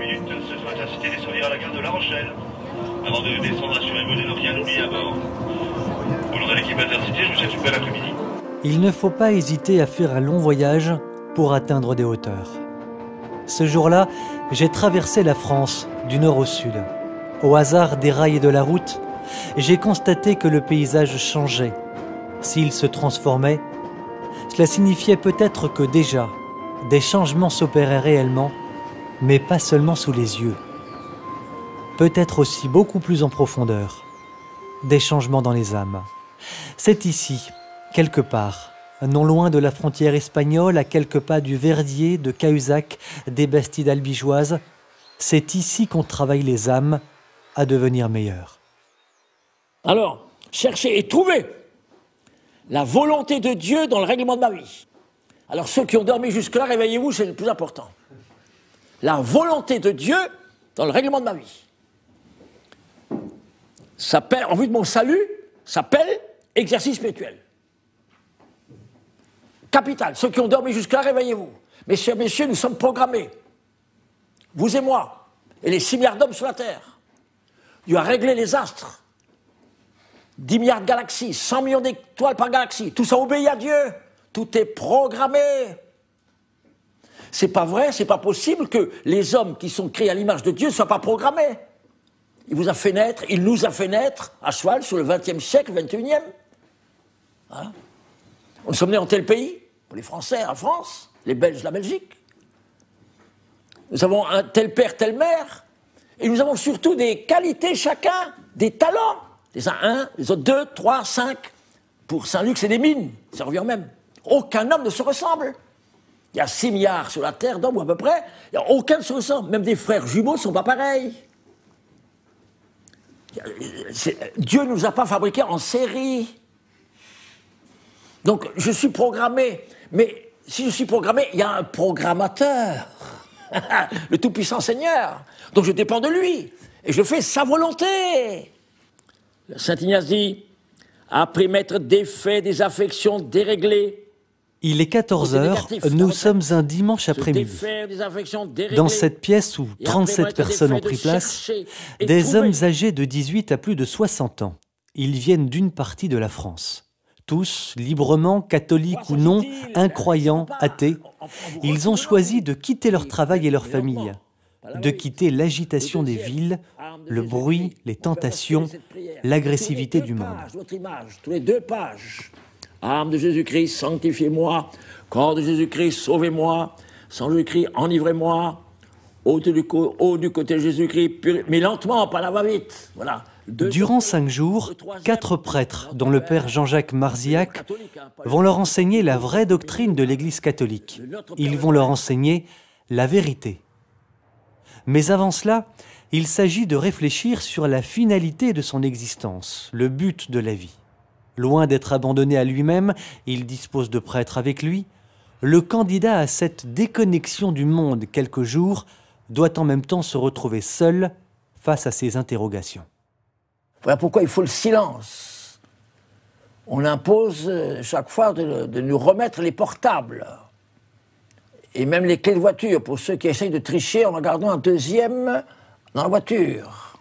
minutes se sont intercités descendirent à la gare de La Rochelle. Avant de descendre, assurez-vous de ne rien oublier à bord. Au nom de l'équipe Intercité, je vous souhaite une belle après-midi. Il ne faut pas hésiter à faire un long voyage pour atteindre des hauteurs. Ce jour-là, j'ai traversé la France du nord au sud. Au hasard des rails et de la route, j'ai constaté que le paysage changeait. S'il se transformait, cela signifiait peut-être que déjà, des changements s'opéraient réellement, mais pas seulement sous les yeux. Peut-être aussi beaucoup plus en profondeur. Des changements dans les âmes. C'est ici, quelque part, non loin de la frontière espagnole, à quelques pas du Verdier, de Cahuzac, des Bastides albigeoises, c'est ici qu'on travaille les âmes à devenir meilleures. Alors, cherchez et trouvez la volonté de Dieu dans le règlement de ma vie. Alors ceux qui ont dormi jusque-là, réveillez-vous, c'est le plus important. La volonté de Dieu dans le règlement de ma vie. S'appelle, en vue de mon salut, s'appelle exercice spirituel. Capital. Ceux qui ont dormi jusque-là, réveillez-vous. Messieurs, messieurs, nous sommes programmés. Vous et moi, et les 6 milliards d'hommes sur la Terre. Dieu a réglé les astres. 10 milliards de galaxies, 100 millions d'étoiles par galaxie. Tout ça obéit à Dieu. Tout est programmé. C'est pas vrai, c'est pas possible que les hommes qui sont créés à l'image de Dieu ne soient pas programmés. Il vous a fait naître, il nous a fait naître à cheval sur le XXe siècle, XXIe. Hein? On sommes nés en tel pays, pour les Français, en France, les Belges, la Belgique. Nous avons un tel père, telle mère, et nous avons surtout des qualités chacun, des talents. Les uns 1, les autres 2, 3, 5. Pour Saint-Luc, c'est des mines, ça revient au même. Aucun homme ne se ressemble. Il y a 6 milliards sur la Terre d'hommes, ou à peu près, il n'y a aucun ne se ressemble. Même des frères jumeaux ne sont pas pareils. Dieu ne nous a pas fabriqués en série. Donc, je suis programmé. Mais si je suis programmé, il y a un programmateur. Le Tout-Puissant Seigneur. Donc, je dépends de lui. Et je fais sa volonté. Saint Ignace dit, après m'être défait des affections déréglées. Il est 14 heures, nous sommes un dimanche après-midi. Dans cette pièce où 37 personnes ont pris place, des hommes âgés de 18 à plus de 60 ans. Ils viennent d'une partie de la France. Tous, librement, catholiques ou non, incroyants, athées, ils ont choisi de quitter leur travail et leur famille, de quitter l'agitation des villes, le bruit, les tentations, l'agressivité du monde. Tous les 2 pages. Âme de Jésus-Christ, sanctifiez-moi. Corps de Jésus-Christ, sauvez-moi. Sang de Jésus-Christ, enivrez-moi. Haut du côté de Jésus-Christ, mais lentement, pas la va-vite. Voilà. Durant 5 jours, 4 prêtres, dont le père Jean-Jacques Marzillac, vont leur enseigner la vraie doctrine de l'Église catholique. Ils vont leur enseigner la vérité. Mais avant cela, il s'agit de réfléchir sur la finalité de son existence, le but de la vie. Loin d'être abandonné à lui-même, il dispose de prêtres avec lui. Le candidat à cette déconnexion du monde quelques jours doit en même temps se retrouver seul face à ses interrogations. Voilà pourquoi il faut le silence. On impose chaque fois de nous remettre les portables. Et même les clés de voiture, pour ceux qui essayent de tricher en en gardant un deuxième dans la voiture.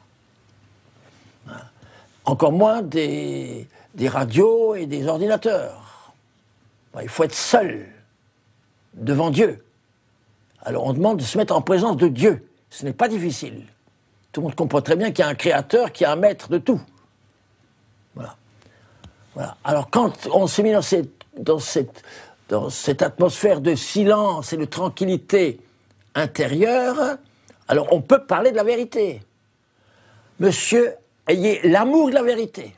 Encore moins des radios et des ordinateurs. Il faut être seul devant Dieu. Alors on demande de se mettre en présence de Dieu. Ce n'est pas difficile. Tout le monde comprend très bien qu'il y a un créateur, qu'il y a un maître de tout. Voilà. Voilà. Alors quand on s'est mis dans cette atmosphère de silence et de tranquillité intérieure, alors on peut parler de la vérité. Monsieur, ayez l'amour de la vérité.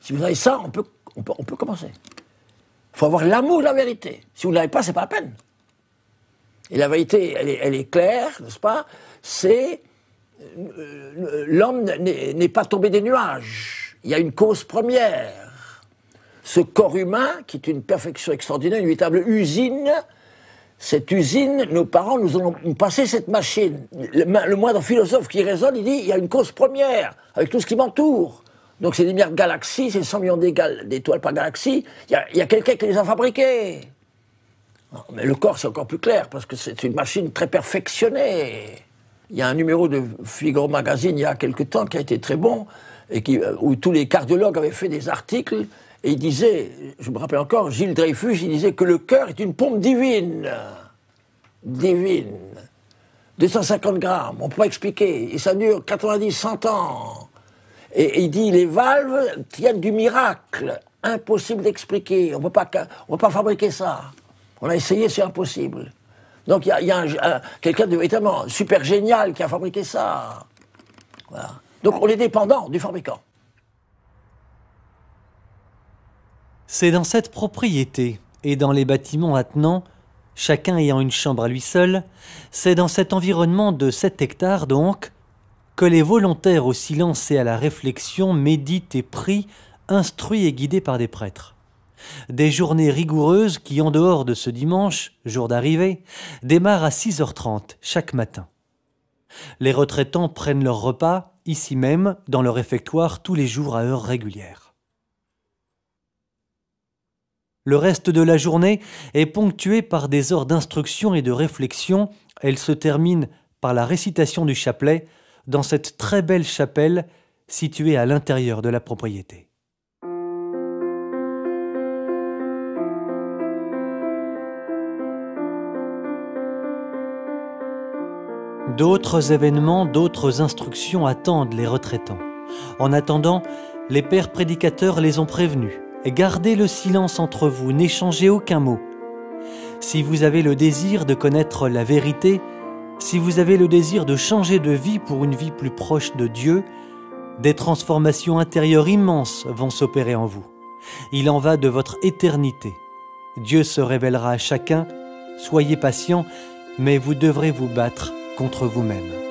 Si vous avez ça, on peut commencer. Il faut avoir l'amour de la vérité. Si vous ne l'avez pas, c'est pas la peine. Et la vérité, elle est claire, n'est-ce pas? C'est l'homme n'est pas tombé des nuages. Il y a une cause première. Ce corps humain, qui est une perfection extraordinaire, une véritable usine, cette usine, nos parents nous ont passé cette machine. Le moindre philosophe qui raisonne, il dit il y a une cause première, avec tout ce qui m'entoure. Donc c'est des milliards de galaxies, c'est 100 millions d'étoiles par galaxie. Il y a quelqu'un qui les a fabriquées. Non, mais le corps, c'est encore plus clair, parce que c'est une machine très perfectionnée. Il y a un numéro de Figaro Magazine il y a quelque temps qui a été très bon, et où tous les cardiologues avaient fait des articles, et il disait, je me rappelle encore, Gilles Dreyfus, il disait que le cœur est une pompe divine. Divine. 250 grammes, on ne peut pas expliquer, et ça dure 90, 100 ans. Et il dit, les valves tiennent du miracle, impossible d'expliquer, on ne peut pas fabriquer ça. On a essayé, c'est impossible. Donc il y a quelqu'un de véritablement super génial qui a fabriqué ça. Voilà. Donc on est dépendant du fabricant. C'est dans cette propriété et dans les bâtiments attenants, chacun ayant une chambre à lui seul, c'est dans cet environnement de 7 hectares donc, que les volontaires au silence et à la réflexion méditent et prient, instruits et guidés par des prêtres. Des journées rigoureuses qui, en dehors de ce dimanche, jour d'arrivée, démarrent à 6h30 chaque matin. Les retraitants prennent leur repas, ici même, dans le réfectoire, tous les jours à heure régulière. Le reste de la journée est ponctué par des heures d'instruction et de réflexion. Elle se termine par la récitation du chapelet dans cette très belle chapelle située à l'intérieur de la propriété. D'autres événements, d'autres instructions attendent les retraitants. En attendant, les pères prédicateurs les ont prévenus. Gardez le silence entre vous, n'échangez aucun mot. Si vous avez le désir de connaître la vérité, si vous avez le désir de changer de vie pour une vie plus proche de Dieu, des transformations intérieures immenses vont s'opérer en vous. Il en va de votre éternité. Dieu se révélera à chacun. Soyez patient, mais vous devrez vous battre contre vous-même.